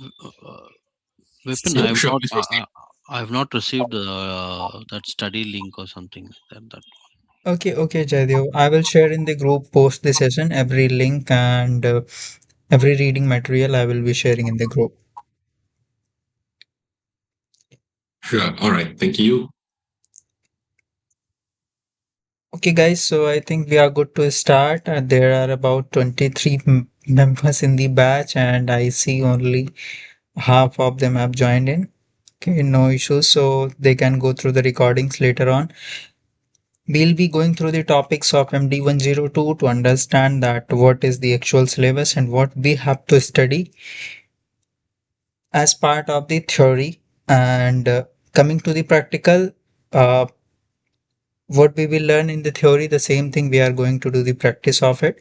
Uh, Vipin, Sure, sure. Please proceed. I have not received that study link or something like that. Okay, okay, Jaidev. I will share in the group post the session every link and every reading material I will be sharing in the group. Sure. All right. Thank you. Okay, guys, so I think we are good to start. There are about 23 members in the batch, and I see only half of them have joined in. Okay, no issues. So they can go through the recordings later on. We'll be going through the topics of MD102 to understand that what is the actual syllabus and what we have to study as part of the theory. And coming to the practical, uh, what we will learn in the theory, the same thing we are going to do the practice of it,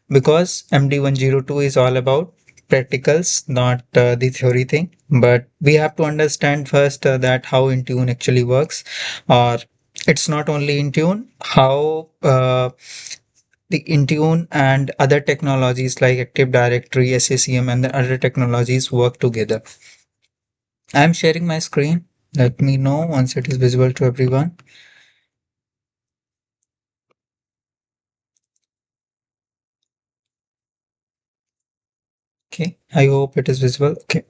because MD102 is all about practicals, not the theory thing. But we have to understand first that how Intune actually works, or it's not only Intune, how the Intune and other technologies like Active Directory, SACM, and the other technologies work together. I'm sharing my screen. Let me know once it is visible to everyone. Okay, I hope it is visible. Okay.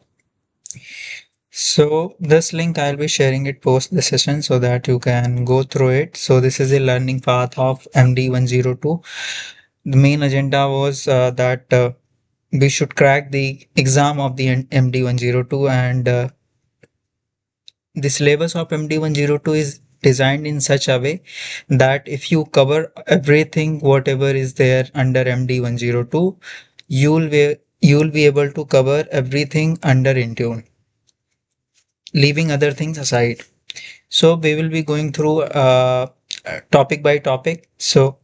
So this link I'll be sharing it post the session so that you can go through it. So this is a learning path of MD102. The main agenda was that we should crack the exam of the MD102, and the syllabus of MD102 is designed in such a way that if you cover everything whatever is there under MD102, you'll be able to cover everything under Intune, leaving other things aside. So we will be going through topic by topic. So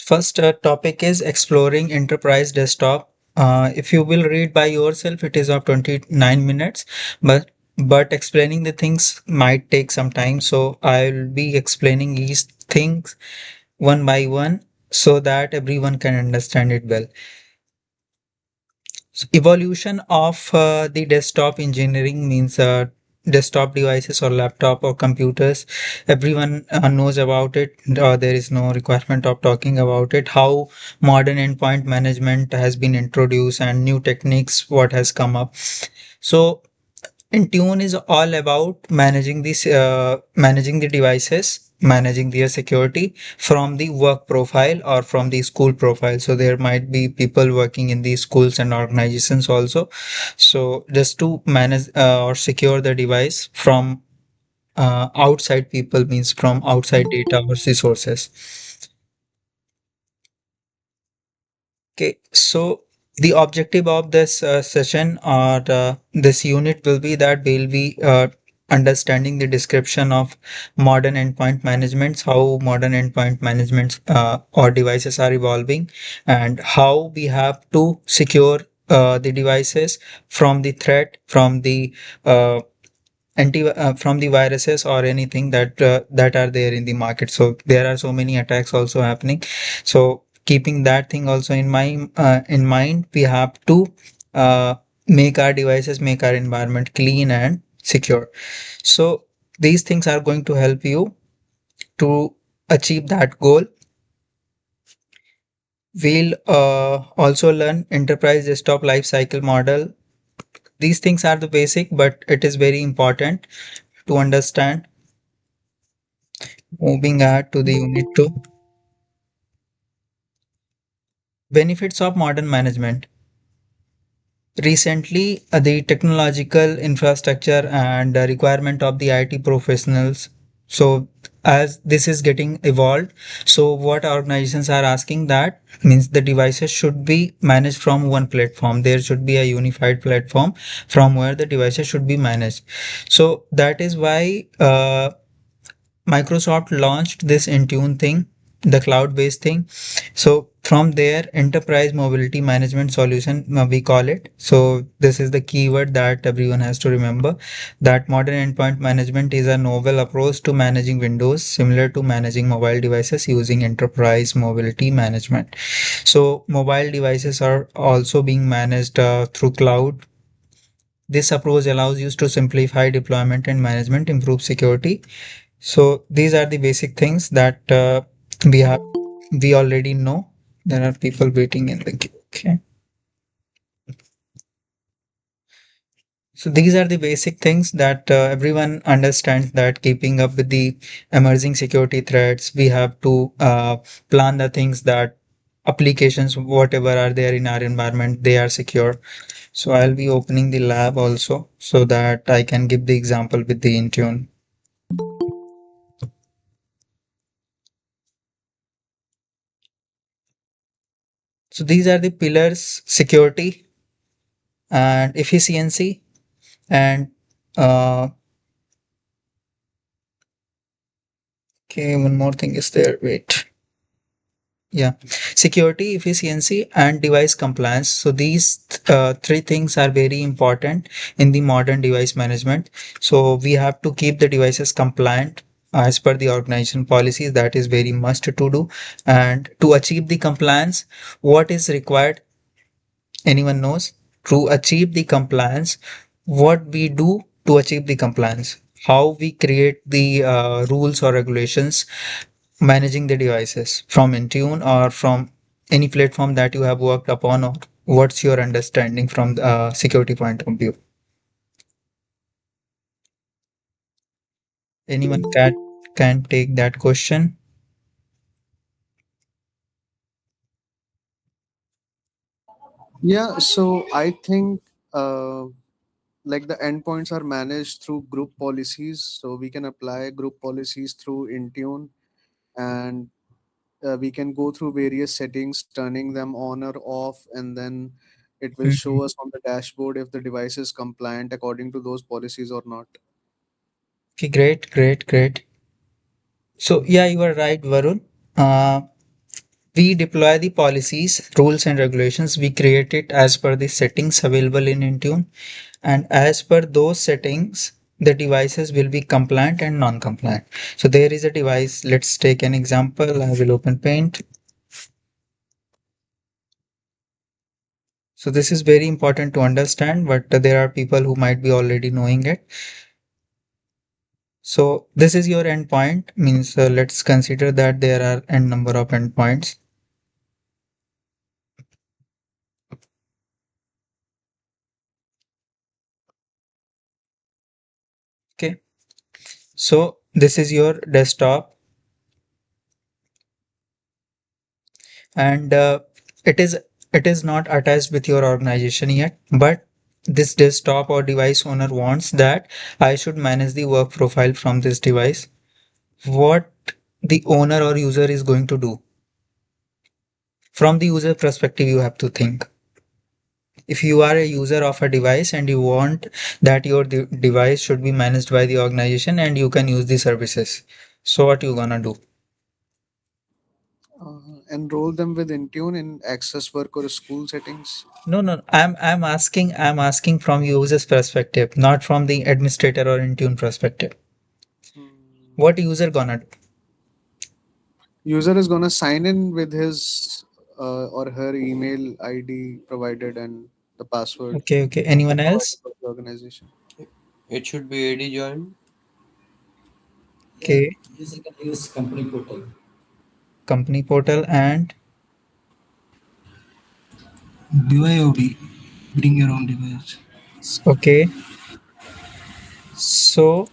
first topic is exploring enterprise desktop. If you will read by yourself, it is of 29 minutes, but explaining the things might take some time. So I'll be explaining each things one by one so that everyone can understand it well. So evolution of the desktop engineering means desktop devices or laptop or computers. Everyone knows about it. There is no requirement of talking about it. How modern endpoint management has been introduced and new techniques, what has come up. So Intune is all about managing the devices, managing their security from the work profile or from the school profile. So there might be people working in these schools and organizations also. So just to manage or secure the device from outside people, means from outside data or resources. Okay, so the objective of this session or this unit will be that we'll be understanding the description of modern endpoint managements, how modern endpoint managements or devices are evolving, and how we have to secure the devices from the threat, from the from the viruses or anything that are there in the market. So there are so many attacks also happening. So keeping that thing also in mind, we have to uh, make our devices, make our environment clean and secure. So these things are going to help you to achieve that goal. We'll also learn enterprise desktop life cycle model. These things are the basic, but it is very important to understand. Moving ahead to the unit 2, benefits of modern management. Recently, the technological infrastructure and requirement of the IT professionals. So, as this is getting evolved, so what organizations are asking that means the devices should be managed from one platform. There should be a unified platform from where the devices should be managed. So that is why Microsoft launched this Intune thing, the cloud based thing. So From there, enterprise mobility management solution, we call it. So this is the keyword that everyone has to remember, that modern endpoint management is a novel approach to managing Windows, similar to managing mobile devices using enterprise mobility management. So mobile devices are also being managed through cloud. This approach allows you to simplify deployment and management, improve security. So these are the basic things that we have we already know. There are people waiting in the queue. Okay. So these are the basic things that everyone understands, that keeping up with the emerging security threats, we have to plan the things that applications, whatever are there in our environment, they are secure. So I'll be opening the lab also so that I can give the example with the Intune. So these are the pillars: security and efficiency and uh, okay, one more thing is there. Wait. Yeah, security, efficiency, and device compliance. So these three things are very important in the modern device management. So we have to keep the devices compliant as per the organization policies. That is very must to do. And to achieve the compliance, what is required? Anyone knows? To achieve the compliance, what we do to achieve the compliance? How we create the rules or regulations managing the devices from Intune or from any platform that you have worked upon, or what's your understanding from the security point of view? Anyone can take that question? Yeah, so I think like the endpoints are managed through group policies, so we can apply group policies through Intune, and we can go through various settings, turning them on or off, and then it will Mhm. show us on the dashboard if the device is compliant according to those policies or not. Okay, great, great, great. So yeah, you are right, Varun. Uh, we deploy the policies, rules, and regulations. We create it as per the settings available in Intune, and as per those settings, the devices will be compliant and non-compliant. So there is a device. Let's take an example. I will open Paint. So this is very important to understand, but there are people who might be already knowing it. So this is your endpoint, means let's consider that there are n number of endpoints. Okay. So this is your desktop, and it is not attached with your organization yet, but this desktop or device owner wants that I should manage the work profile from this device. What the owner or user is going to do? From the user perspective, you have to think. If you are a user of a device and you want that your device should be managed by the organization and you can use the services, so what you gonna do? Enroll them with Intune in access work or school settings. No, no, I'm asking from user's perspective, not from the administrator or Intune perspective. Hmm. What user gonna do? User is gonna sign in with his or her email ID provided and the password Okay, okay. Anyone provided else? by the organization. It should be AD join. Okay, User can use company portal. company portal and BYOD, bring your own device. okay. So,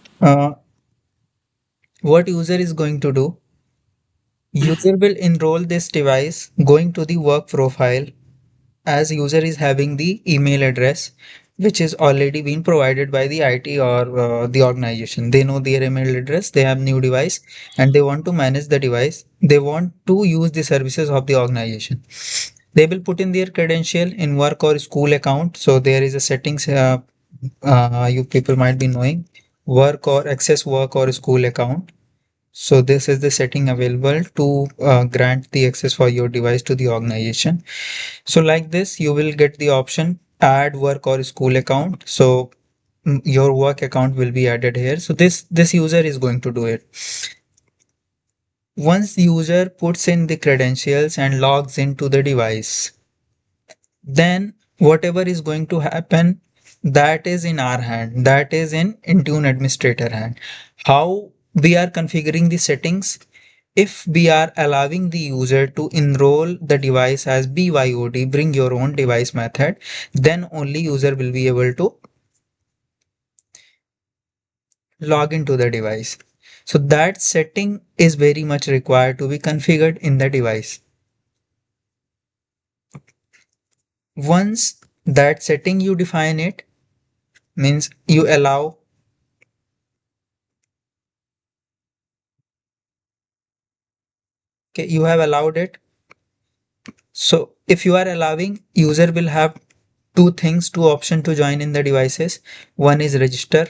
what user is going to do? User will enroll this device going to the work profile, as user is having the email address which is already been provided by the IT or the organization. They know their email address, they have new device and they want to manage the device. They want to use the services of the organization. They will put in their credential in work or school account. So there is a settings you people might be knowing, work or access work or school account. So this is the setting available to grant the access for your device to the organization. So like this, you will get the option add work or school account. So your work account will be added here. So this user is going to do it. Once the user puts in the credentials and logs into the device, then whatever is going to happen, that is in our hand, that is in Intune administrator hand. How we are configuring the settings? If we are allowing the user to enroll the device as BYOD, bring your own device method, then only user will be able to log into the device. So that setting is very much required to be configured in the device. Once that setting you define it, means you allow, okay, you have allowed it. So if you are allowing, user will have two things, two options to join in the devices. One is register.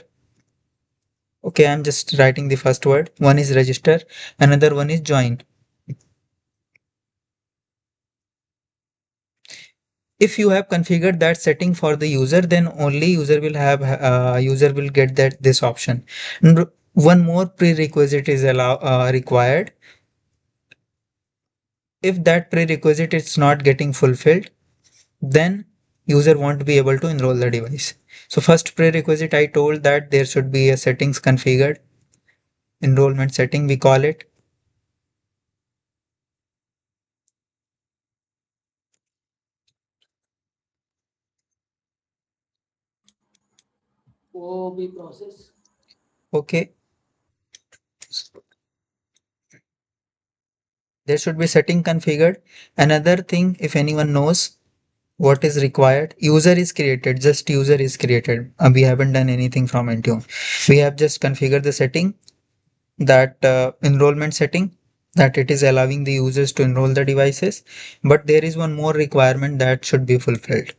Okay, I'm just writing the first word. One is register, another one is join. If you have configured that setting for the user, then only user will get that this option. And one more prerequisite is required. If that prerequisite is not getting fulfilled, then user won't be able to enroll the device. So first prerequisite, I told that there should be a settings configured, enrollment setting we call it. OOB process. Okay, there should be setting configured. Another thing, if anyone knows what is required, user is created, just user is created. We haven't done anything from Intune. We have just configured the setting, that enrollment setting, that it is allowing the users to enroll the devices. But there is one more requirement that should be fulfilled.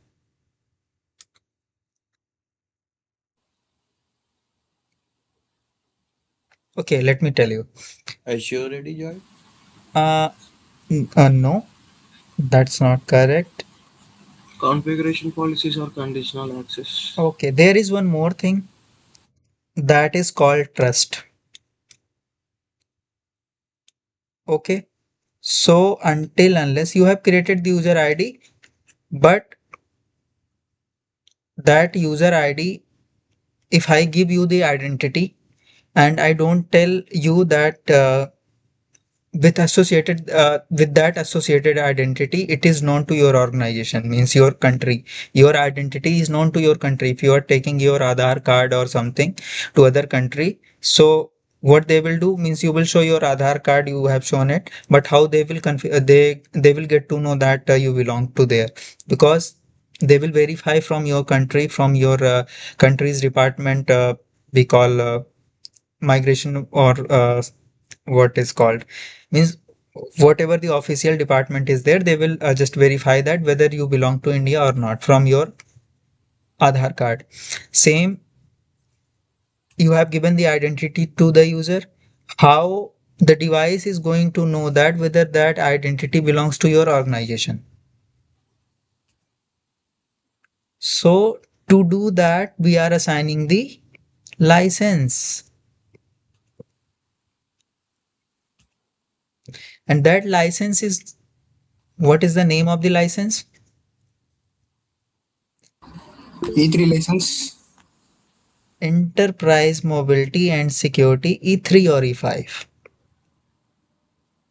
Okay, let me tell you. Azure AD join? Uh, no, that's not correct. Configuration policies or conditional access. Okay, there is one more thing that is called trust. Okay, so until unless you have created the user ID, but that user ID, if I give you the identity and I don't tell you that with that associated identity, it is known to your organization, means your country, your identity is known to your country. If you are taking your Aadhaar card or something to other country, so what they will do means you will show your Aadhaar card, you have shown it, but how they will they will get to know that you belong to there, because they will verify from your country, from your country's department, we call migration, or what is called, means whatever the official department is there, they will just verify that whether you belong to India or not from your Aadhaar card. Same, you have given the identity to the user. How the device is going to know that whether that identity belongs to your organization? So to do that, we are assigning the license, and that license is, what is the name of the license? E3 license. Enterprise Mobility and Security E3 or E5.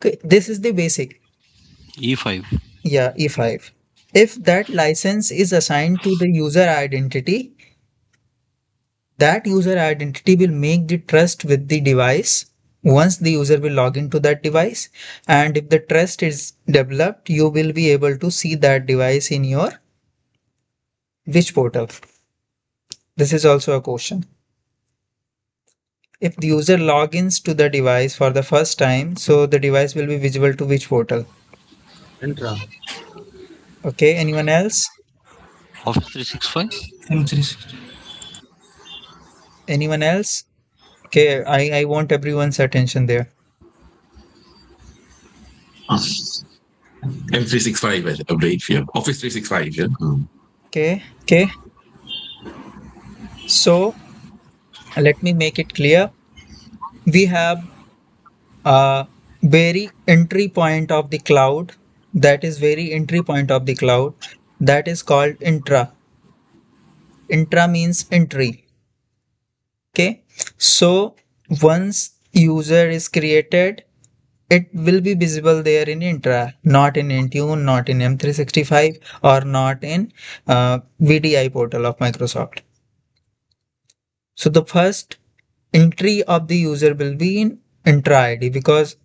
Okay, this is the basic. E5. Yeah, E5. If that license is assigned to the user identity, that user identity will make the trust with the device once the user will log into that device. And if the trust is developed, you will be able to see that device in your which portal. This is also a question. If the user logins to the device for the first time, so the device will be visible to which portal? Entra. Okay, anyone else? Office 365. M360. Anyone else? Okay, I want everyone's attention there. M365 update, yeah. Office 365, yeah. Okay. So let me make it clear. We have a very entry point of the cloud, that is very entry point of the cloud, that is called intra means entry. Okay, so once user is created, it will be visible there in intra, not in Intune, not in M365, or not in VDI portal of Microsoft. So the first entry of the user will be in intra id, because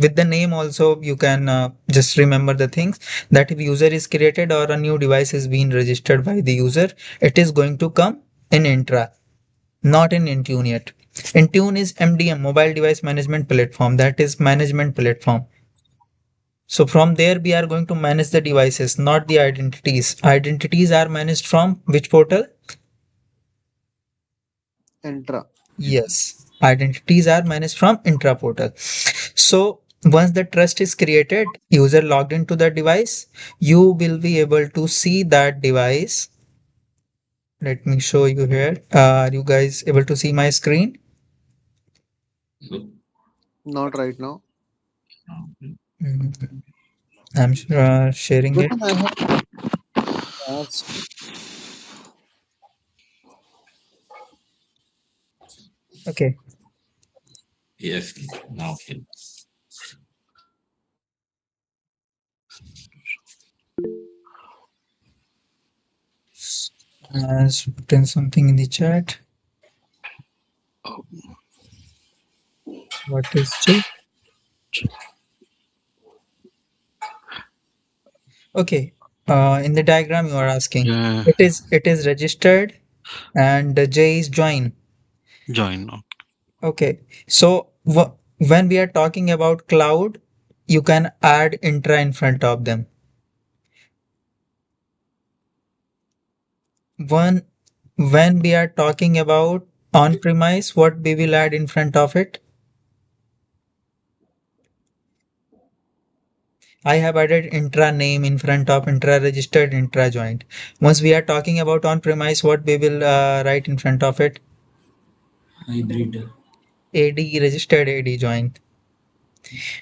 with the name also you can just remember the things, that if user is created or a new device is being registered by the user, it is going to come in intra, not in Intune yet. Intune is MDM, mobile device management platform, that is management platform. So from there we are going to manage the devices, not the identities are managed from which portal? Entra. Yes, identities are managed from intra portal. So once the trust is created, user logged into the device, you will be able to see that device. Let me show you here. Are you guys able to see my screen? Not right now. Mhm. I'm sharing it. Within I have asked. Okay. Yes, now, okay. Has written something in the chat. Oh, What is J? Okay. In the diagram you are asking. yeah, It is registered, and J is join. join. Okay. So when we are talking about cloud, you can add intra in front of them. One When we are talking about on premise, what we will add in front of it? I have added intra name in front of intra registered, intra joined. Once we are talking about on premise, what we will write in front of it? Hybrid. AD registered, AD joined.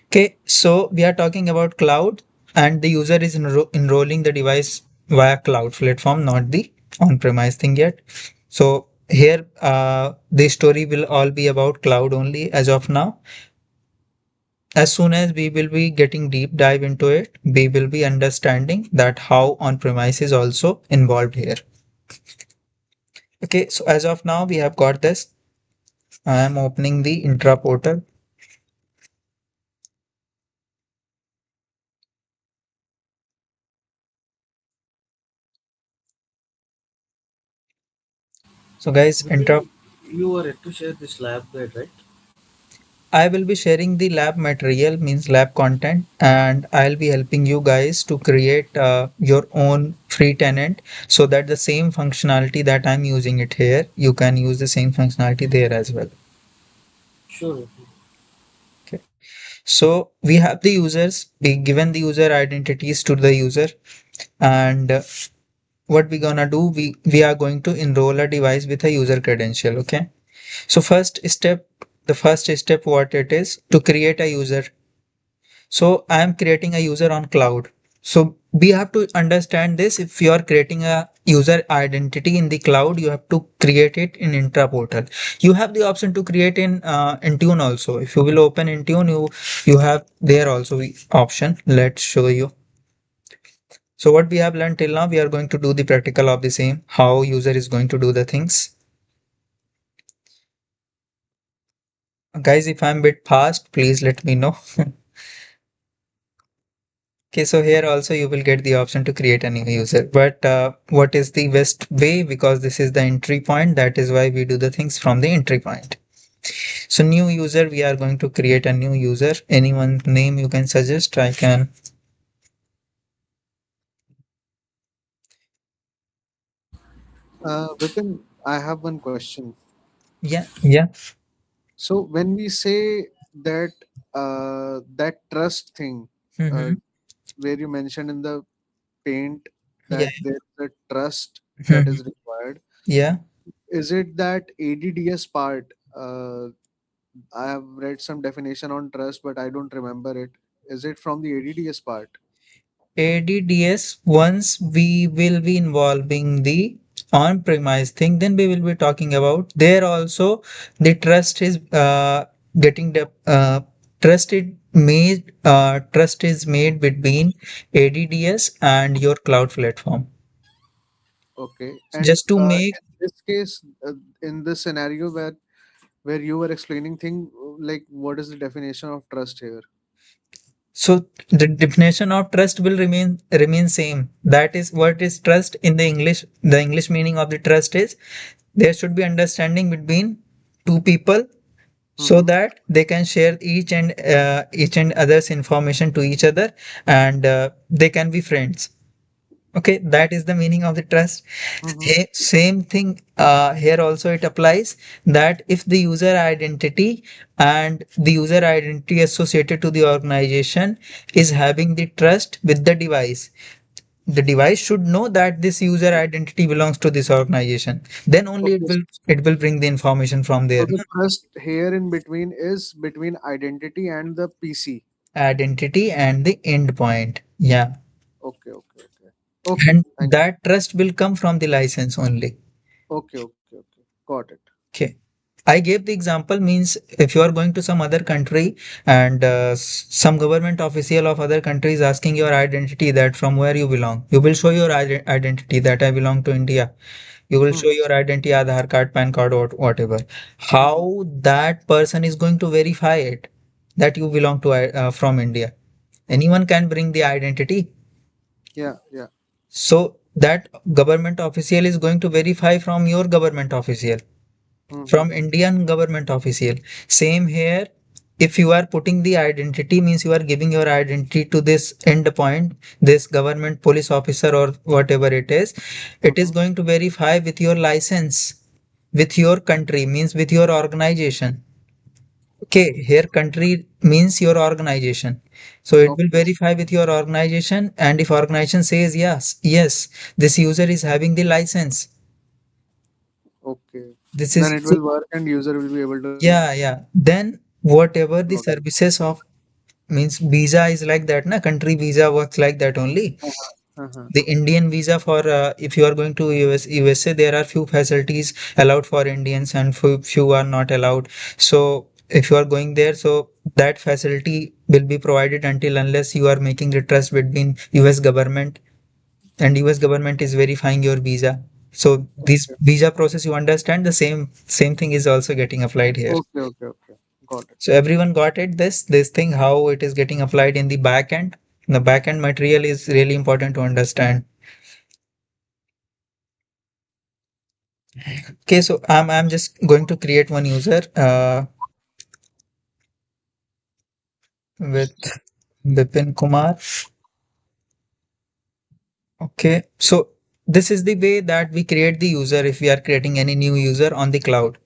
Okay, so we are talking about cloud, and the user is enrolling the device via cloud platform, not the on-premise thing yet. So here, the story will all be about cloud only as of now. As soon as we will be getting deep dive into it, we will be understanding that how on-premise is also involved here. Okay, so as of now, we have got this. I am opening the intra portal. So guys, intra Vicky, you are yet to share this lab guide, right? I will be sharing the lab material, means lab content, and I'll be helping you guys to create your own free tenant, so that the same functionality that I'm using it here, you can use the same functionality there as well. Sure. Vicky. Okay. So we have the users, we given the user identities to the user, and what we gonna do, we are going to enroll a device with a user credential. Okay. So the first step what it is to create a user. So I am creating a user on cloud. So we have to understand this. If you are creating a user identity in the cloud, you have to create it in intra portal. You have the option to create in Intune also. If you will open Intune, you have there also the option. Let's show you. So what we have learned till now, we are going to do the practical of the same, how user is going to do the things. Guys, if I'm a bit fast, please let me know. Okay, so here also you will get the option to create a new user. But what is the best way? Because this is the entry point. That is why we do the things from the entry point. So new user, we are going to create a new user. Anyone's name you can suggest. I can. Within I have one question. Yeah, yeah. So when we say that that trust thing, uh, Mm-hmm. where you mentioned in the paint Yeah. that there's a trust that Mm-hmm. is required. Yeah. Is it that ADDS part? I have read some definition on trust, but I don't remember it. Is it from the ADDS part? ADDS, once we will be involving the on-premise thing, then we will be talking about there also the trust is getting the trust is made between ADDS and your cloud platform. Okay. And Just to make in this case, in this scenario where you were explaining thing, like what is the definition of trust here? so the definition of trust will remain same. That is what is trust in the English. The English meaning of the trust is there should be understanding between two people so Mm-hmm. that they can share each and others information to each other, and they can be friends. Okay, that is the meaning of the trust. Mm-hmm. Same thing here also it applies, that if the user identity and the user identity associated to the organization is having the trust with the device should know that this user identity belongs to this organization, then only Okay. it will bring the information from So there. the trust here in between is between identity and the PC. Identity and the endpoint. Yeah. Okay, okay, okay. Okay, And thank that trust will come from the license only. okay, okay, okay. Got it. Okay. I gave the example means if you are going to some other country and some government official of other country is asking your identity that from where you belong, you will show your identity that I belong to India. You will show Mm-hmm. your identity, Aadhaar card, PAN card, or whatever. Mm-hmm. How that person is going to verify it that you belong to from India? Mm-hmm. Anyone can bring the identity. Yeah, yeah. So that government official is going to verify from your government official, from Mm-hmm. Indian government official. Same here. If you are putting the identity means you are giving your identity to this endpoint, this government police officer or whatever it is Mm-hmm. going to verify with your license, with your country means with your organization. Okay, here country means your organization. So it will Okay, verify with your organization, and if organization says yes, this user is having the license. okay. This Then is it so, will work and user will be able to yeah. Then whatever log the in. services of means visa is like that, na country visa works like that only. Uh-huh. Uh-huh. The Indian visa for if you are going to USA, there are few facilities allowed for Indians and few are not allowed. So if you are going there, so that facility will be provided until unless you are making the trust between US government and US government is verifying your visa. So this Okay, visa process, you understand, the same thing is also getting applied here. okay, okay, okay. Got it. So everyone got it, this thing how it is getting applied in the back end. The back end material is really important to understand. Okay, so I'm just going to create one user with Bipin Kumar. Okay, so this is the way that we create the user if we are creating any new user on the cloud.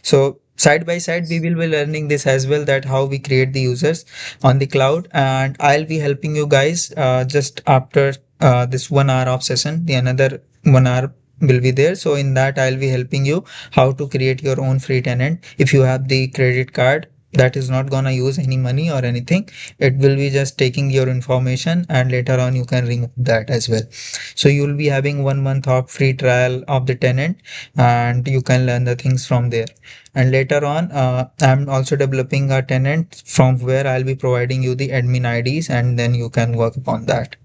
So side by side, we will be learning this as well, that how we create the users on the cloud, and I'll be helping you guys just after this 1 hour of session. The another 1 hour will be there. So in that, I'll be helping you how to create your own free tenant. If you have the credit card that is not gonna use any money or anything, it will be just taking your information, and later on you can remove that as well. So you will be having 1 month of free trial of the tenant, and you can learn the things from there. And later on, I'm also developing a tenant from where I'll be providing you the admin IDs, and then you can work upon that.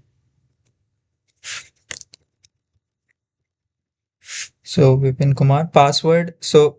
So Vipin Kumar, password. So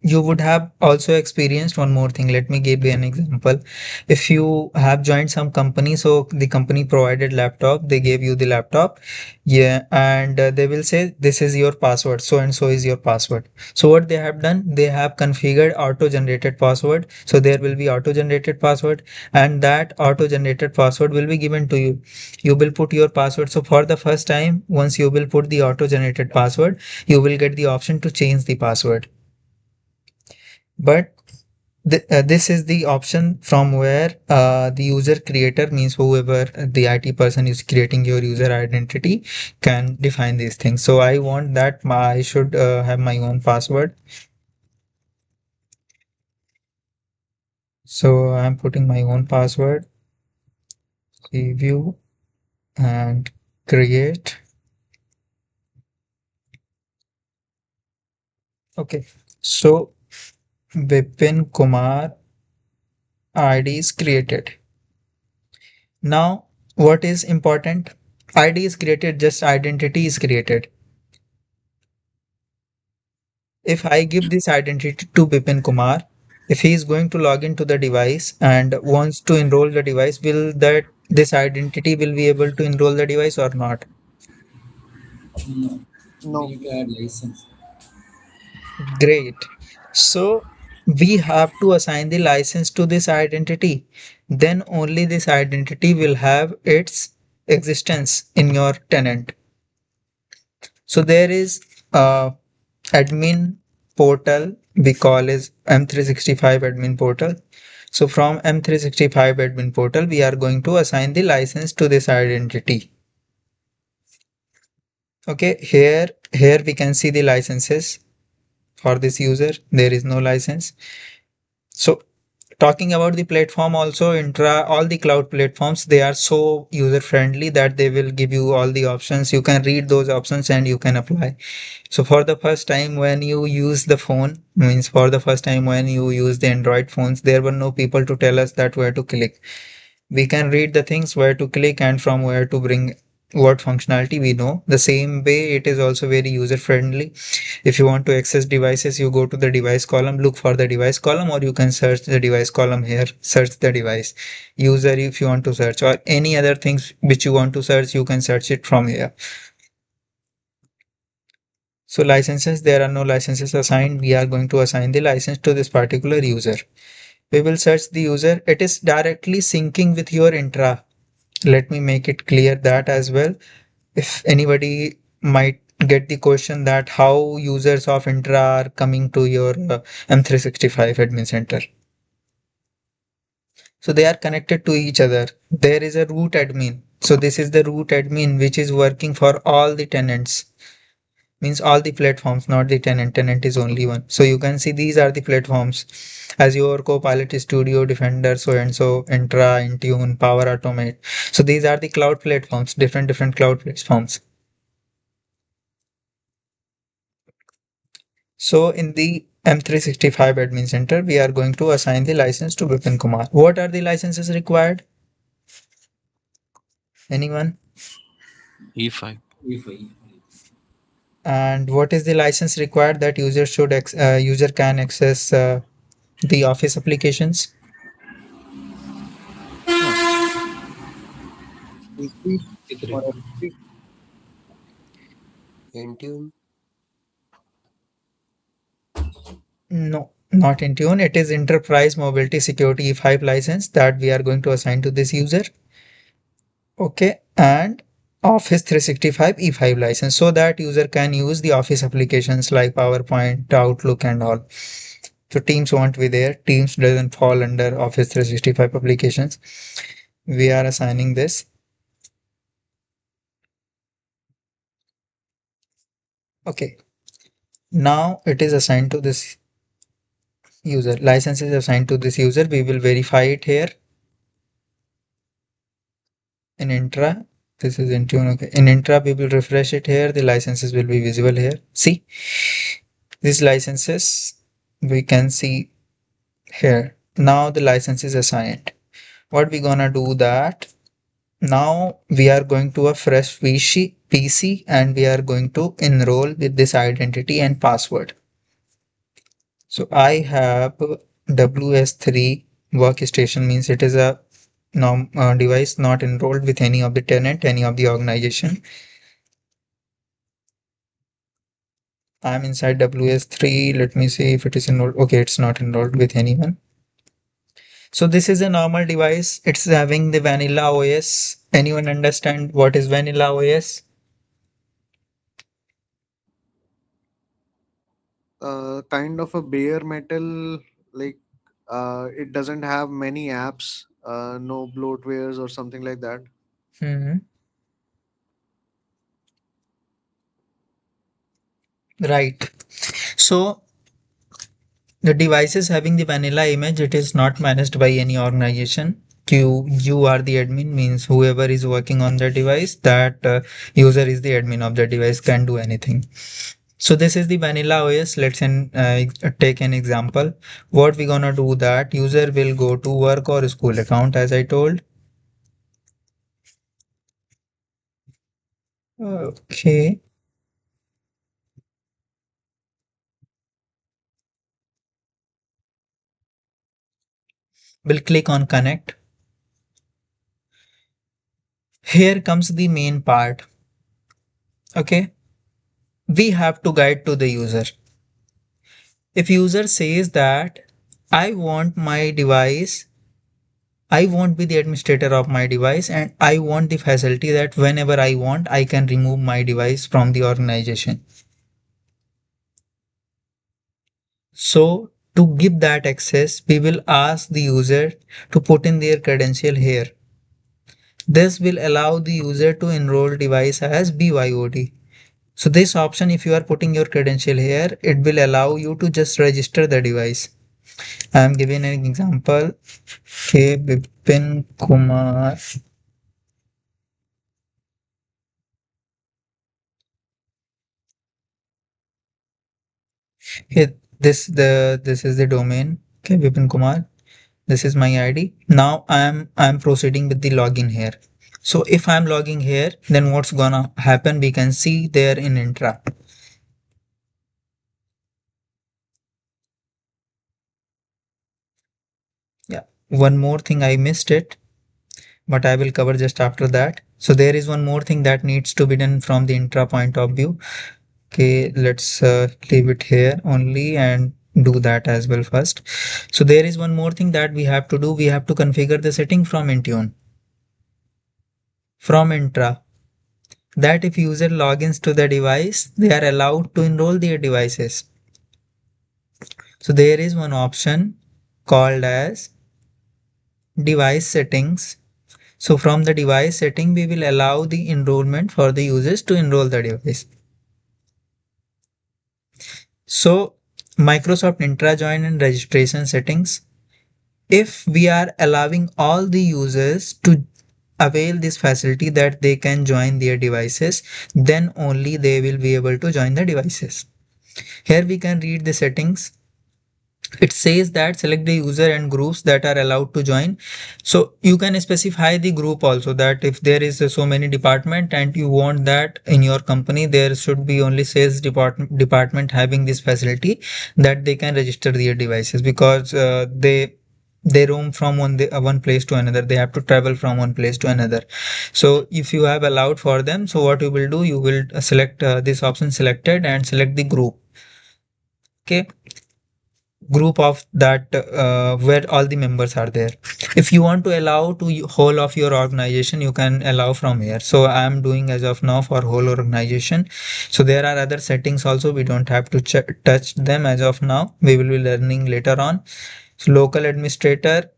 you would have also experienced one more thing. Let me give you an example. If you have joined some company, so the company provided laptop, they gave you the laptop, yeah, and they will say this is your password, so and so is your password. So what they have done, they have configured auto generated password. So there will be auto generated password, and that auto generated password will be given to you. You will put your password. So for the first time, once you will put the auto generated password, you will get the option to change the password. But This is the option from where the user creator, means whoever the IT person is creating your user identity, can define these things. So I want that I should have my own password. So I'm putting my own password, review, and create. Okay, so Vipin Kumar ID is created. Now, what is important? ID is created, just identity is created. If I give this identity to Bipin Kumar, if he is going to log into the device and wants to enroll the device, will that this identity will be able to enroll the device or not? No. We No. need to add license. Great. So we have to assign the license to this identity. Then only this identity will have its existence in your tenant. So there is a admin portal we call is M365 admin portal. So from M365 admin portal, we are going to assign the license to this identity. Okay, here we can see the licenses for this user. There is no license. So talking about the platform also, all the cloud platforms, they are so user friendly that they will give you all the options. You can read those options and you can apply. So for the first time when you use the phone, means for the first time when you use the Android phones, there were no people to tell us that where to click. We can read the things where to click and from where to bring what functionality we know. The same way it is also very user friendly. If you want to access devices, you go to the device column, look for the device column, or you can search the device column here, search the device. User, if you want to search, or any other things which you want to search, you can search it from here. So licenses, there are no licenses assigned. We are going to assign the license to this particular user. We will search the user. It is directly syncing with your intra. Let me make it clear that as well. If anybody might get the question that how users of intra are coming to your M365 admin center. So they are connected to each other. There is a root admin. So this is the root admin which is working for all the tenants, means all the platforms, not the tenant is only one. So you can see these are the platforms: Azure, Copilot Studio, Defender, so and so, Entra, Intune, Power Automate. So these are the cloud platforms, different cloud platforms. So in the M365 admin center, we are going to assign the license to Vipin Kumar. What are the licenses required? Anyone? E5. E5. And what is the license required that user can access the Office applications? EP E3. or FP? Intune. No, not Intune. It is Enterprise Mobility Security E5 license that we are going to assign to this user. Okay, and Office 365 E5 license so that user can use the Office applications like PowerPoint, Outlook, and all. So Teams won't be there. Teams doesn't fall under Office 365 applications. We are assigning this. Okay, now it is assigned to this user. License is assigned to this user. We will verify it here in Intra. This is Intune. Okay, in Intra we will refresh it here. The licenses will be visible here. See, these licenses we can see here. Now the license is assigned. What we gonna do that? Now we are going to a fresh PC and we are going to enroll with this identity and password. So I have WS3 workstation, means it is a device not enrolled with any of the tenant, any of the organization. I'm inside WS3. Let me see if it is enrolled. Okay, it's not enrolled with anyone. So this is a normal device. It's having the vanilla OS. Anyone understand what is vanilla OS? Kind of a bare metal, like It doesn't have many apps, no bloatwares or something like that. Hmm. Right. So the devices having the vanilla image, it is not managed by any organization. You are the admin, means whoever is working on the device, that user is the admin of the device, can do anything. So this is the vanilla OS. Take an example. What we gonna do, that user will go to work or school account, as I told. Okay, we'll click on connect. Here comes the main part. Okay, we have to guide to the user. If user says that I want my device, I won't be the administrator of my device, and I want the facility that whenever I want, I can remove my device from the organization. So to give that access, we will ask the user to put in their credential here. This will allow the user to enroll device as BYOD. So this option, if you are putting your credential here, it will allow you to just register the device. I am giving an example. Okay, Bipin Kumar. Okay, this is the domain. Okay, Bipin Kumar. This is my ID. Now I'm proceeding with the login here. So if I'm logging here, then what's gonna happen? We can see there in Intra. Yeah, one more thing, I missed it, but I will cover just after that. So there is one more thing that needs to be done from the Intra point of view. Okay, let's leave it here only and do that as well first. So there is one more thing that we have to do. We have to configure the setting from Intune, from Intra, that if user logins to the device, they are allowed to enroll their devices. So there is one option called as device settings. So from the device setting, we will allow the enrollment for the users to enroll the device. So Microsoft Intra join and registration settings. If we are allowing all the users to avail this facility that they can join their devices, then only they will be able to join the devices. Here we can read the settings. It says that select the user and groups that are allowed to join. So you can specify the group also, that if there is so many department and you want that in your company there should be only sales department having this facility, that they can register their devices, because they roam from one place to another, they have to travel from one place to another. So if you have allowed for them, so what you will do, you will select this option selected and select the group. Okay, group of that where all the members are there. If you want to allow to whole of your organization, you can allow from here. So I am doing as of now for whole organization. So there are other settings also, we don't have to touch them as of now, we will be learning later on. So local administrator,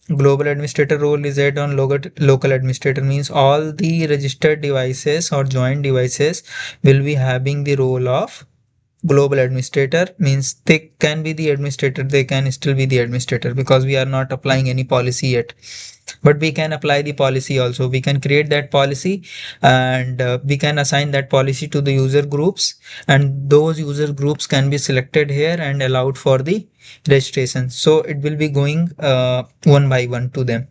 global administrator role is add on. Local administrator means all the registered devices or joint devices will be having the role of global administrator, means they can be the administrator, they can still be the administrator, because we are not applying any policy yet, but we can apply the policy also. We can create that policy, and we can assign that policy to the user groups, and those user groups can be selected here and allowed for the registration. So it will be going one by one to them,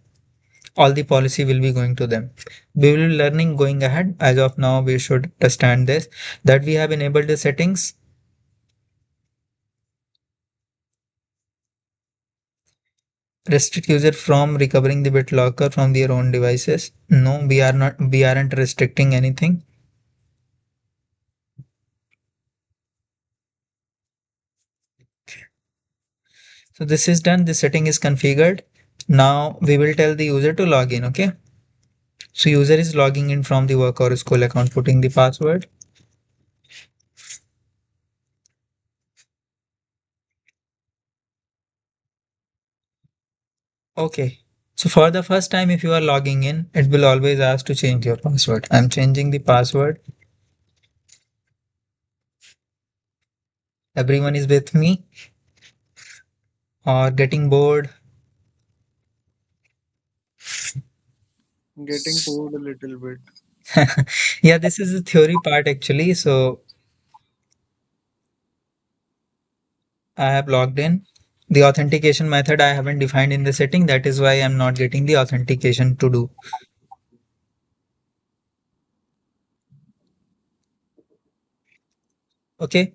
all the policy will be going to them. We will be learning going ahead. As of now, we should understand this, that we have enabled the settings. Restrict user from recovering the BitLocker from their own devices. No, we aren't restricting anything. So this is done, this setting is configured. Now we will tell the user to log in. Okay, so user is logging in from the work or school account, putting the password. Okay. So for the first time, if you are logging in, it will always ask to change your password. I'm changing the password. Everyone is with me or getting bored? Getting bored a little bit. Yeah, this is the theory part actually. So I have logged in. The authentication method I haven't defined in the setting. That is why I'm not getting the authentication to do. Okay.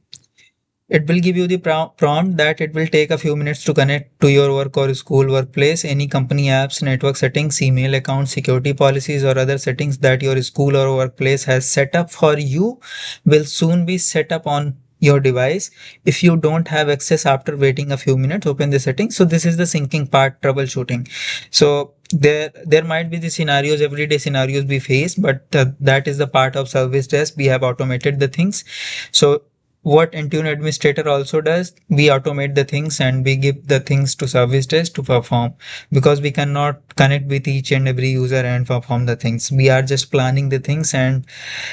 It will give you the prompt that it will take a few minutes to connect to your work or school workplace, any company apps, network settings, email accounts, security policies, or other settings that your school or workplace has set up for you will soon be set up on your device. If you don't have access after waiting a few minutes, open the settings. So this is the syncing part, troubleshooting. So there might be the scenarios, everyday scenarios we face, but that is the part of service desk. We have automated the things. So what Intune administrator also does, we automate the things and we give the things to service desk to perform, because we cannot connect with each and every user and perform the things. We are just planning the things, and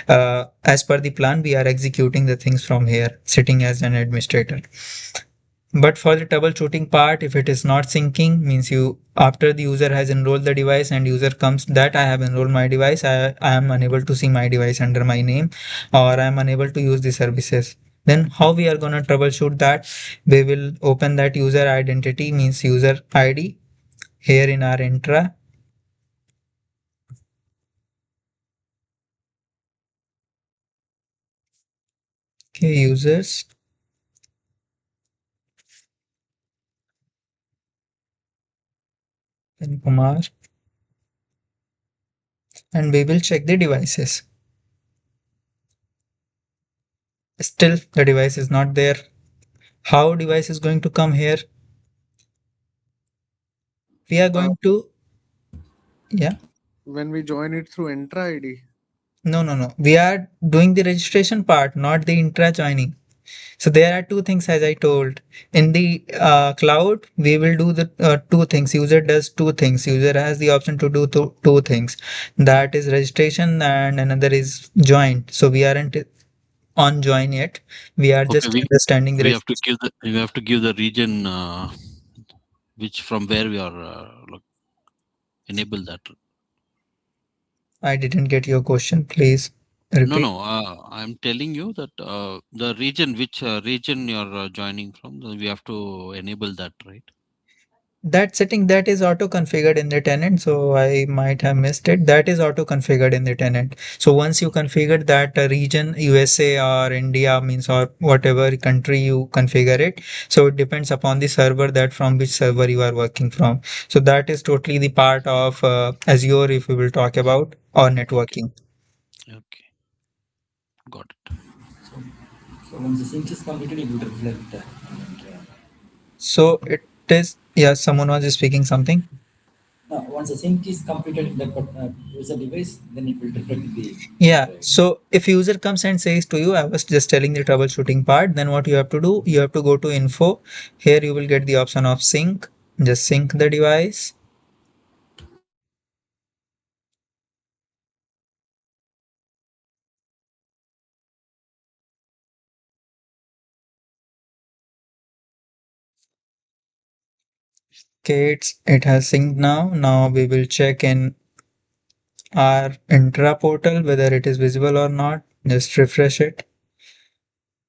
as per the plan we are executing the things from here sitting as an administrator. But for the troubleshooting part, if it is not syncing, means you after the user has enrolled the device and user comes that I have enrolled my device, I am unable to see my device under my name, or I am unable to use the services. Then how we are gonna troubleshoot that? We will open that user identity, means user ID, here in our intra. Okay, users, then Kumar, and we will check the devices. Still the device is not there. How device is going to come here? We are Uh, going to, yeah. when we join it through Entra ID. No, no, no. We are doing the registration part, not the intra joining. So there are two things, as I told. In the cloud, we will do the two things. User does two things. User has the option to do two things. That is registration and another is join. So we aren't on join yet. We are Okay, just understanding the we have to registration. give the region which from where we are enable that. I didn't get your question. Please No, repeat. no. I'm telling you that the region, which region you're joining from, we have to enable that, right? That setting that is auto configured in the tenant, so I might have missed it. That is auto configured in the tenant. So once you configure that region, USA or India, means, or whatever country you configure it, so it depends upon the server, that from which server you are working from. So that is totally the part of Azure, if we will talk about, or Okay, networking. okay, got it. So once the sync is completed, it will reflect. So it is, yeah, someone was speaking something. Now, once the sync is completed in the user device, then it will reflect the. Yeah, so if user comes and says to you, I was just telling the troubleshooting part, then what you have to do, you have to go to info. Here you will get the option of sync. Just sync the device. Okay, it has synced now. Now we will check in our intra portal whether it is visible or not. Just refresh it.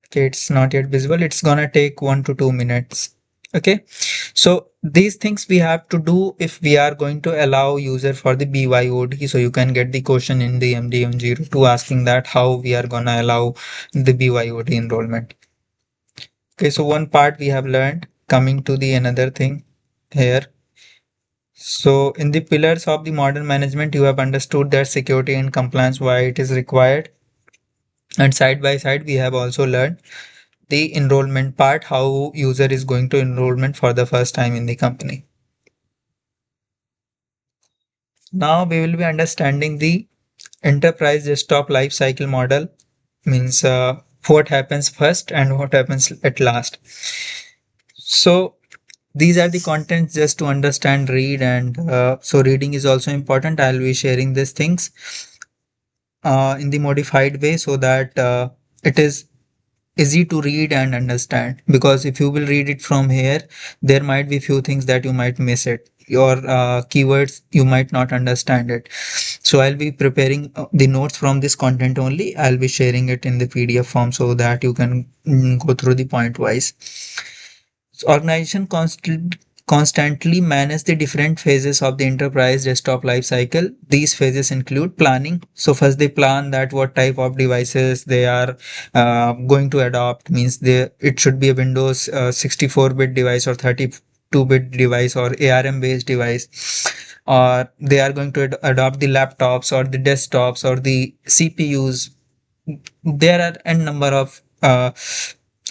Okay, it's not yet visible. It's gonna take 1 to 2 minutes. Okay, so these things we have to do if we are going to allow user for the BYOD. So you can get the question in the MDM02 asking that how we are gonna allow the BYOD enrollment. Okay, so one part we have learned. Coming to the another thing here. So in the pillars of the modern management, you have understood that security and compliance, why it is required. And side by side, we have also learned the enrollment part, how user is going to enrollment for the first time in the company. Now we will be understanding the enterprise desktop life cycle model, means what happens first and what happens at last. So these are the contents just to understand, read, and so reading is also important. I'll be sharing these things in the modified way so that it is easy to read and understand, because if you will read it from here, there might be few things that you might miss it, your keywords you might not understand it. So I'll be preparing the notes from this content only. I'll be sharing it in the PDF form so that you can go through the point wise. So organization constantly manage the different phases of the enterprise desktop lifecycle. These phases include planning. So first they plan that what type of devices they are going to adopt. Means they it should be a Windows 64-bit device or 32-bit device or ARM based device, or they are going to adopt the laptops or the desktops or the CPUs. There are a number of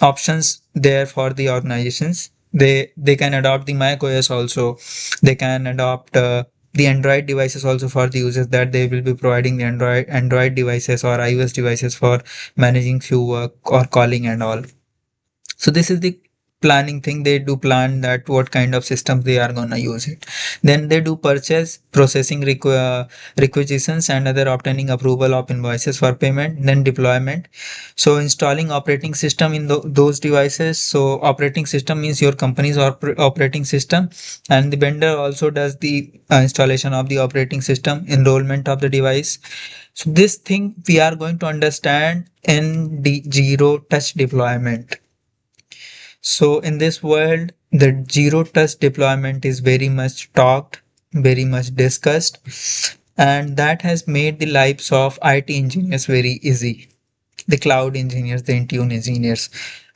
options there for the organizations. They can adopt the Mac OS also. They can adopt the Android devices also for the users, that they will be providing the Android devices or iOS devices for managing few work or calling and all. So this is the planning thing. They do plan that what kind of systems they are gonna use it. Then they do purchase, processing requisitions and other obtaining approval of invoices for payment. Then deployment. So installing operating system in those devices. So operating system means your company's operating system, and the vendor also does the installation of the operating system, enrollment of the device. So this thing we are going to understand in the zero touch deployment. So in this world, the zero touch deployment is very much talked, very much discussed, and that has made the lives of IT engineers very easy. The cloud engineers, the Intune engineers.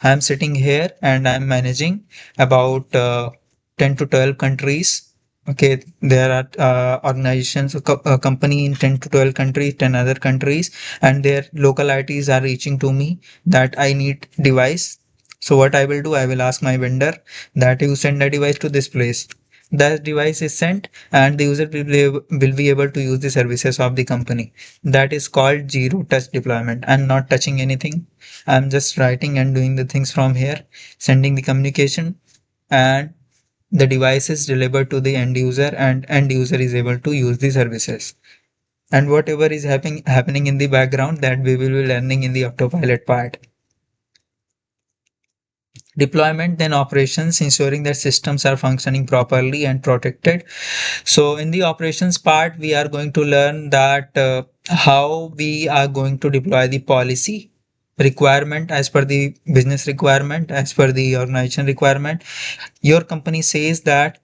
I'm sitting here and I'm managing about 10 to 12 countries. Okay, there are organizations, a company in 10 to 12 countries, 10 other countries, and their local ITs are reaching to me that I need device. So what I will do, I will ask my vendor that you send a device to this place. That device is sent and the user will be able to use the services of the company. That is called zero touch deployment. I'm not touching anything. I'm just writing and doing the things from here, sending the communication, and the device is delivered to the end user, and end user is able to use the services. And whatever is happening in the background, that we will be learning in the autopilot part. Deployment, then operations, ensuring that systems are functioning properly and protected. So in the operations part, we are going to learn that how we are going to deploy the policy requirement as per the business requirement, as per the organization requirement. Your company says that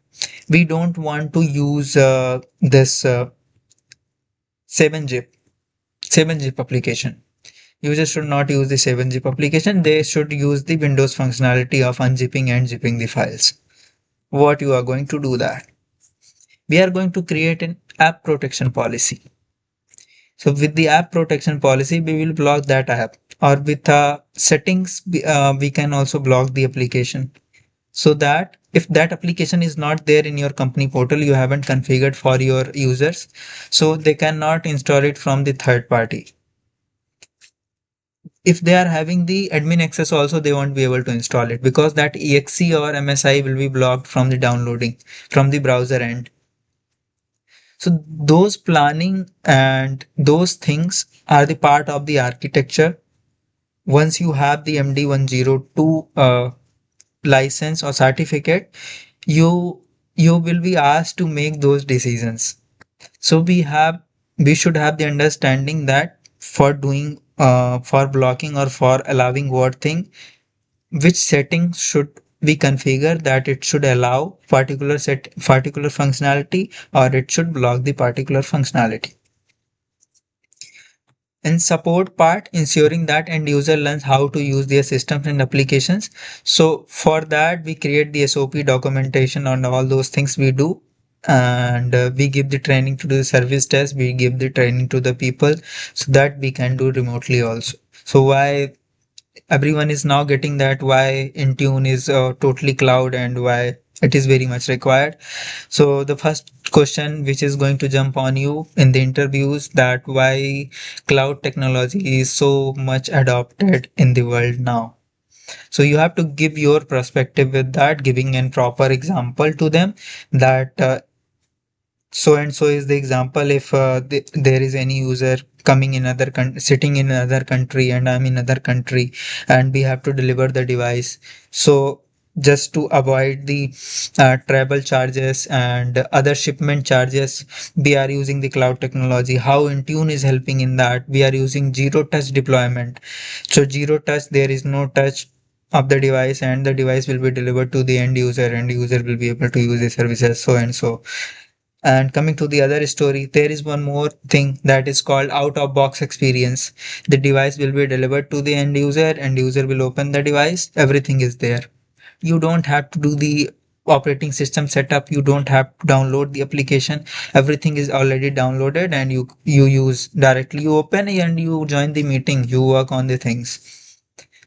we don't want to use this 7-zip 7-zip application. Users should not use the 7-zip application. They should use the Windows functionality of unzipping and zipping the files. What you are going to do that? We are going to create an app protection policy. So with the app protection policy, we will block that app, or with settings, we can also block the application, so that if that application is not there in your company portal, you haven't configured for your users, so they cannot install it from the third party. If they are having the admin access also, they won't be able to install it, because that exe or msi will be blocked from the downloading from the browser end. So those planning and those things are the part of the architecture. Once you have the MD102 license or certificate, you will be asked to make those decisions. So we should have the understanding that for doing for blocking or for allowing what thing, which settings should we configure, that it should allow particular functionality, or it should block the particular functionality. In support part, ensuring that end user learns how to use their systems and applications. So for that, we create the SOP documentation on all those things we do. And we give the training to the service desk, we give the training to the people, so that we can do remotely also. So why everyone is now getting that why Intune is totally cloud and why it is very much required. So the first question which is going to jump on you in the interviews, that why cloud technology is so much adopted in the world now. So you have to give your perspective with that, giving a proper example to them that so and so is the example. If there is any user coming in sitting in another country and I'm in other country and we have to deliver the device, so just to avoid the travel charges and other shipment charges, we are using the cloud technology. How Intune is helping in that, we are using zero touch deployment. So zero touch, there is no touch of the device and the device will be delivered to the end user will be able to use the services so and so. And coming to the other story, there is one more thing that is called out of box experience. The device will be delivered to the end user will open the device, everything is there. You don't have to do the operating system setup, you don't have to download the application, everything is already downloaded and you use directly, you open and you join the meeting, you work on the things.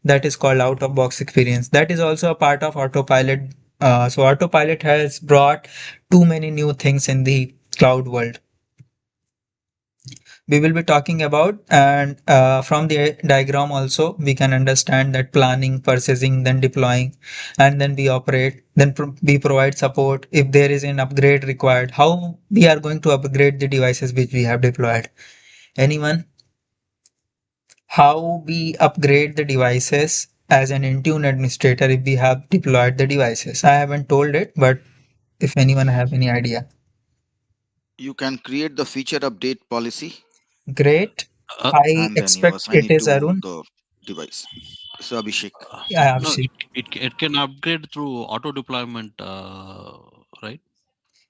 That is called out of box experience. That is also a part of autopilot. So autopilot has brought too many new things in the cloud world. We will be talking about, and from the diagram also we can understand that planning, purchasing, then deploying, and then we operate, then we provide support if there is an upgrade required, how we are going to upgrade the devices which we have deployed. Anyone? How we upgrade the devices as an Intune administrator if we have deployed the devices. I haven't told it, but if anyone have any idea. You can create the feature update policy, Great. Uh, I and then you expect assign it it is to Arun. the device. So Abhishek. Yeah, no, Abhishek. it can upgrade through auto deployment, right?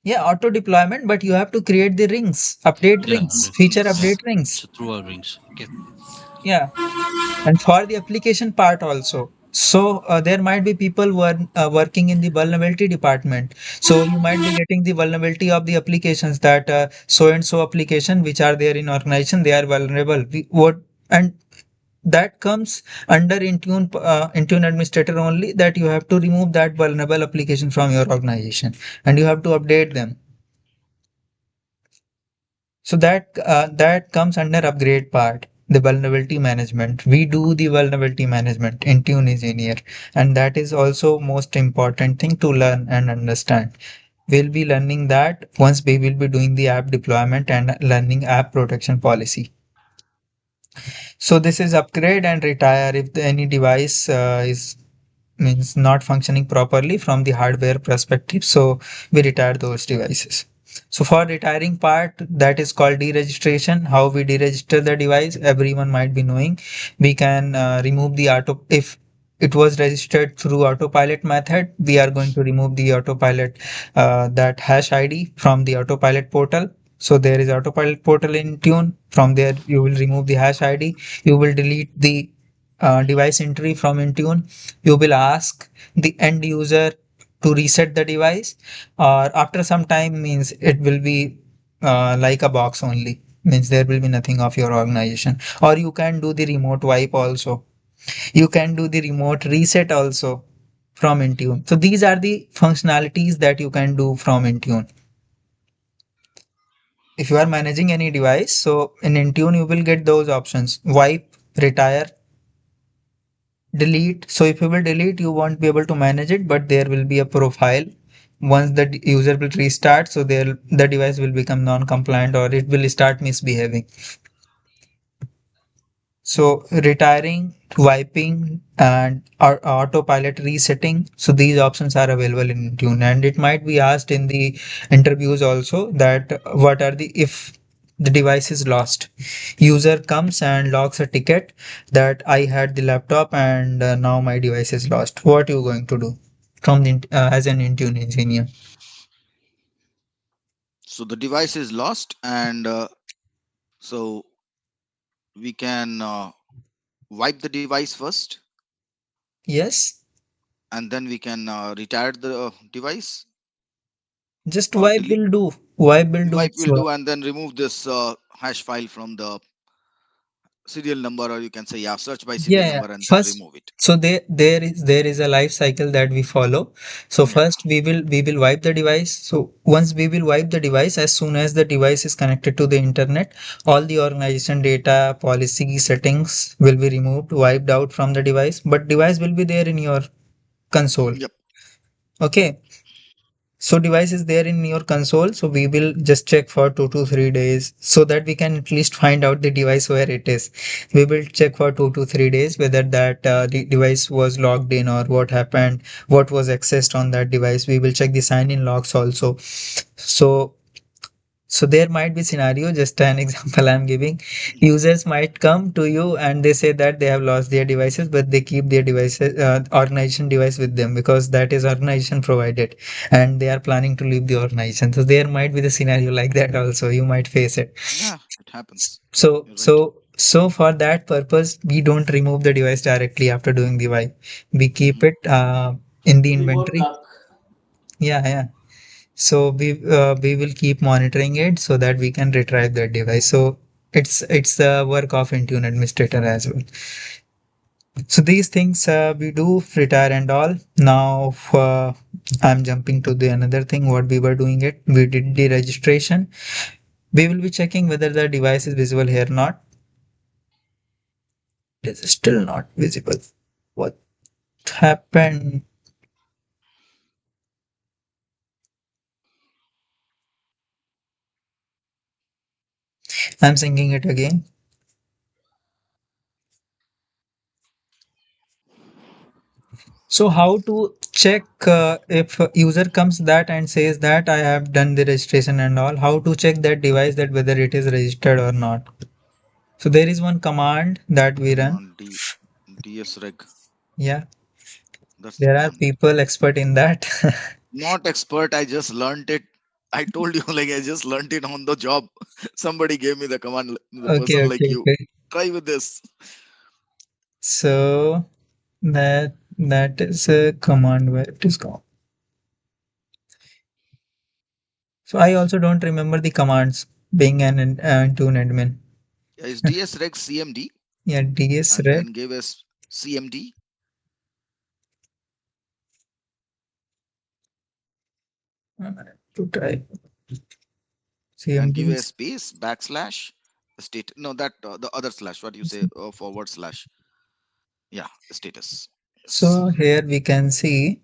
Yeah, auto deployment, but you have to create the rings, update Yeah, rings, feature yeah. update rings. It's through our rings. Okay. Yeah, and for the application part also. So there might be people who are working in the vulnerability department. So you might be getting the vulnerability of the applications that so and so application which are there in organization, they are vulnerable. And that comes under Intune administrator only, that you have to remove that vulnerable application from your organization and you have to update them. So that comes under upgrade part, the vulnerability management. We do the vulnerability management in Tune Engineer, and that is also most important thing to learn and understand. We'll be learning that once we will be doing the app deployment and learning app protection policy. So this is upgrade and retire if any device is means not functioning properly from the hardware perspective. So we retire those devices. So for retiring part, that is called deregistration. How we deregister the device, everyone might be knowing. We can remove the auto if it was registered through autopilot method. We are going to remove the autopilot that hash ID from the autopilot portal. So there is autopilot portal in Tune. From there, you will remove the hash ID. You will delete the device entry from Intune. You will ask the end user to reset the device, or after some time means it will be like a box only, means there will be nothing of your organization. Or you can do the remote wipe also, you can do the remote reset also from Intune. So these are the functionalities that you can do from Intune. If you are managing any device, so in Intune you will get those options: wipe, retire, delete. So if you will delete, you won't be able to manage it, but there will be a profile. Once the user will restart, so there the device will become non-compliant or it will start misbehaving. So retiring, wiping, and autopilot resetting. So these options are available in Tune, and it might be asked in the interviews also that what are the if the device is lost. User comes and logs a ticket that I had the laptop and now my device is lost. What are you going to do from the as an Intune engineer? So the device is lost, and so we can wipe the device first, Yes, and then we can retire the device just or wipe delete. will do. Wipe will do. Wipe will do, and then remove this hash file from the serial number, or you can say, yeah, search by serial Yeah, yeah. number and then First, remove it. so there is a life cycle that we follow. So Yeah. first we will wipe the device. So once we will wipe the device, as soon as the device is connected to the internet, all the organization data, policy settings will be removed, wiped out from the device, but device will be there in your console. Yep. Okay. So device is there in your console. So we will just check for 2 to 3 days so that we can at least find out the device where it is. We will check for 2 to 3 days whether that the device was logged in or what happened, what was accessed on that device. We will check the sign-in logs also. So so there might be scenario, just an example I'm giving. Users might come to you and they say that they have lost their devices, but they keep their devices, organization device with them because that is organization provided, and they are planning to leave the organization. So there might be the scenario like that also. You might face it. Yeah, it happens. So You're right. so so for that purpose, we don't remove the device directly after doing the wipe. We keep Hmm. it in the We got inventory. luck. Yeah, yeah. So we will keep monitoring it so that we can retrieve that device. So it's the work of Intune administrator as well. So these things we do retire and all. Now I'm jumping to the another thing. What we were doing it, we did the registration. We will be checking whether the device is visible here or not. It is still not visible. What happened? I'm syncing it again. So how to check if a user comes that and says that I have done the registration and all, how to check that device that whether it is registered or not. So there is one command that we run. DSReg. Yeah, That's the there are one. people expert in that. Not expert. I just learned it. I told you, like, I just learned it on the job. Somebody gave me the command. The Okay, person like okay, you, okay. try with this. So that is a command where it is gone. So I also don't remember the commands being an Intune admin. Yeah, it's DSReg CMD, Yeah, ds and reg then give us CMD, to type and give cmd. a space backslash state. No, that the other slash. What you say? Forward slash. Yeah, status. Yes. So here we can see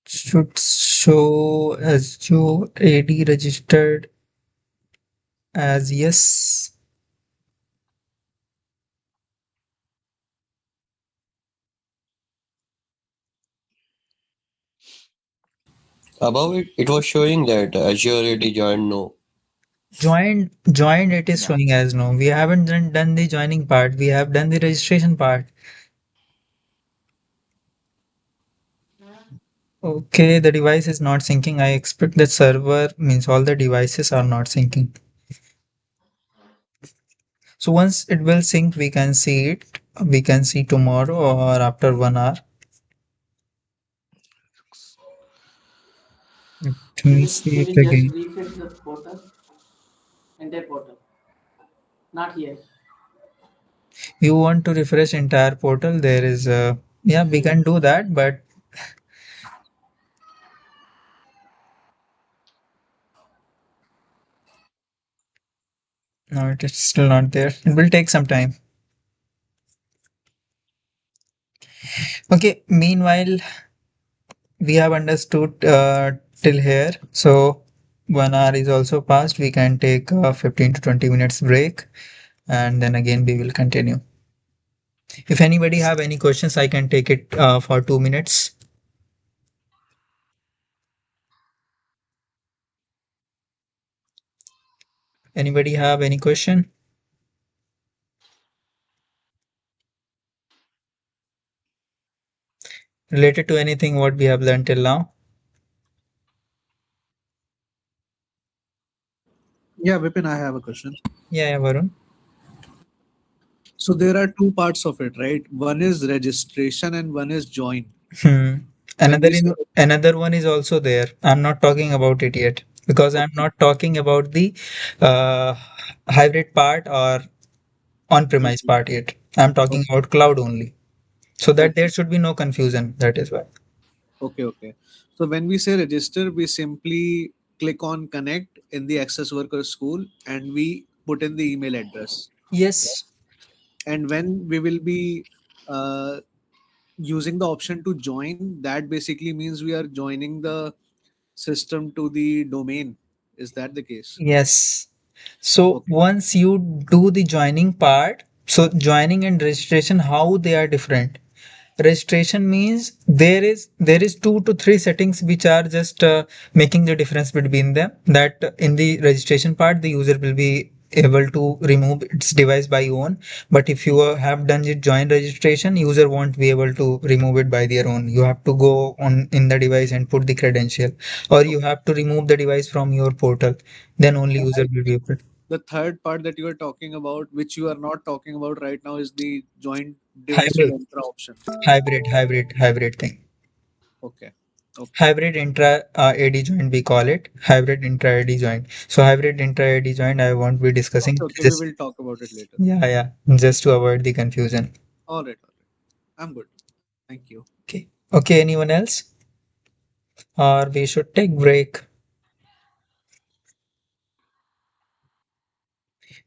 should show Azure AD registered as yes. Above it, it was showing that Azure AD joined no. Joined it is Yeah. showing as no. We haven't done the joining part. We have done the registration part. Okay, the device is not syncing. I expect that server means all the devices are not syncing. So once it will sync, we can see it. We can see tomorrow or after 1 hour. Let Can me you see can it you just again. refresh the portal, entire portal? Not here. You want to refresh entire portal? There is a yeah, we can do that, but no, it is still not there. It will take some time. Okay, meanwhile, we have understood till here. So 1 hour is also passed. We can take a 15 to 20 minutes break and then again we will continue. If anybody have any questions, I can take it for 2 minutes. Anybody have any question related to anything what we have learned till now? Yeah, Vipin, I have a question. Yeah, yeah, Varun. So there are two parts of it, right? One is registration and one is join. Hmm. When Another we say in another one is also there. I'm not talking about it yet. because I'm Okay. not talking about the uh, hybrid part or on-premise Okay. part yet. I'm talking Okay. about cloud only. So that there Okay. should be no confusion. That is why. Okay. Okay. So when we say register, we simply click on connect in the access worker school and we put in the email address. Yes. And when we will be uh, using the option to join, that basically means we are joining the system to the domain. Is that the case? Yes. So Okay. once you do the joining part, so joining and registration, how they are different. Registration means there is 2 to 3 settings which are just making the difference between them. That in the registration part, the user will be able to remove its device by own. But if you have done the join registration, user won't be able to remove it by their own. You have to go on in the device and put the credential, or you Okay. have to remove the device from your portal. Then only user will be able. The third part that you are talking about, which you are not talking about right now, is the joint device with Hybrid, Entra option. hybrid thing. Okay. Okay. Hybrid intra AD joint we call it. Hybrid intra AD joint. So hybrid intra AD joint I won't be discussing. Okay. Okay. We Just will talk about it later. yeah, just to avoid the confusion. All right. All right. I'm good. Thank you. Okay. Okay, anyone else? Or we should take break.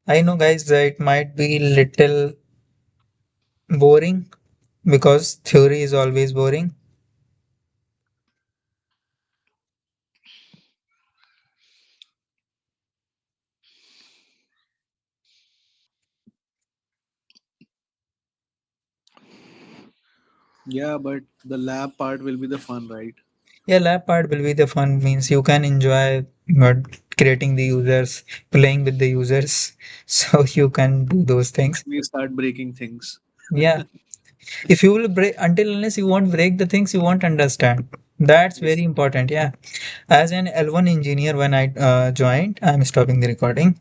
I know guys that it might be little boring because theory is always boring. Yeah, but the lab part will be the fun, right? Yeah, lab part will be the fun means you can enjoy creating the users, playing with the users. So you can do those things. We start breaking things. Yeah. If you will break until unless you won't break the things, you won't understand. That's very Yes. important. Yeah. As an L1 engineer, when I joined, I'm stopping the recording.